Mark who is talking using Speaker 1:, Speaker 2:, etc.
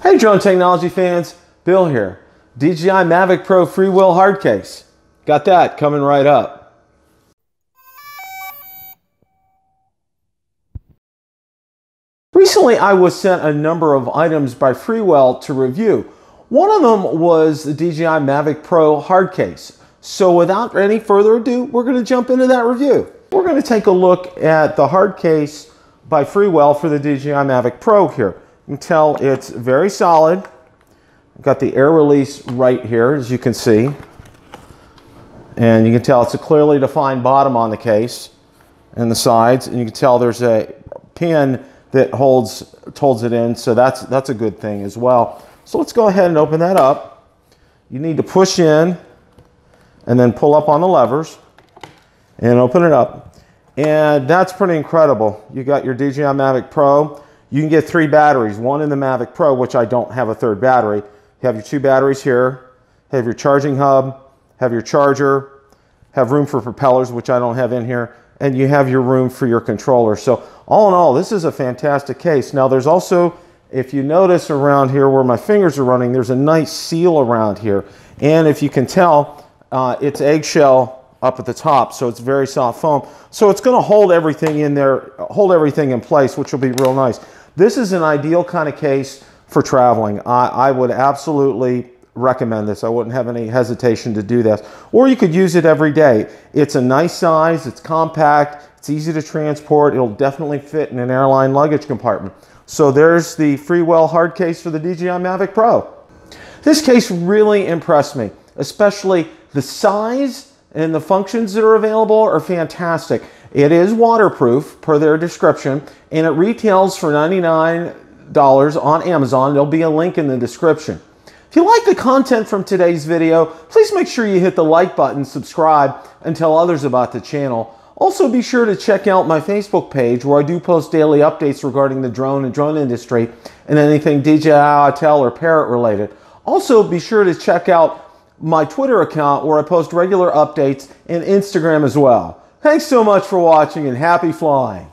Speaker 1: Hey drone technology fans, Bill here. DJI Mavic Pro Freewell hard case. Got that coming right up. Recently I was sent a number of items by Frewell to review. One of them was the DJI Mavic Pro hard case. So without any further ado, we're going to jump into that review. We're going to take a look at the hard case by Frewell for the DJI Mavic Pro here. You can tell it's very solid. I've got the air release right here, as you can see. And you can tell it's a clearly defined bottom on the case and the sides. And you can tell there's a pin that holds it in, so that's a good thing as well. So let's go ahead and open that up. You need to push in and then pull up on the levers and open it up. And that's pretty incredible. You got your DJI Mavic Pro. You can get 3 batteries, one in the Mavic Pro, which I don't have a third battery. You have your 2 batteries here, have your charging hub, have your charger, have room for propellers, which I don't have in here, and you have your room for your controller. So all in all, this is a fantastic case. Now there's also, if you notice around here where my fingers are running, there's a nice seal around here. And if you can tell, it's eggshell up at the top, so it's very soft foam. So it's going to hold everything in there, hold everything in place, which will be real nice. This is an ideal kind of case for traveling. I would absolutely recommend this. I wouldn't have any hesitation to do this. Or you could use it every day. It's a nice size, it's compact, it's easy to transport, it'll definitely fit in an airline luggage compartment. So there's the Freewell hard case for the DJI Mavic Pro. This case really impressed me, especially the size and the functions that are available are fantastic. It is waterproof per their description, and it retails for $99 on Amazon. There'll be a link in the description. If you like the content from today's video, please make sure you hit the like button, subscribe, and tell others about the channel. Also be sure to check out my Facebook page where I do post daily updates regarding the drone and drone industry and anything DJI, Autel, or Parrot related. Also be sure to check out my Twitter account where I post regular updates, and Instagram as well. Thanks so much for watching and happy flying.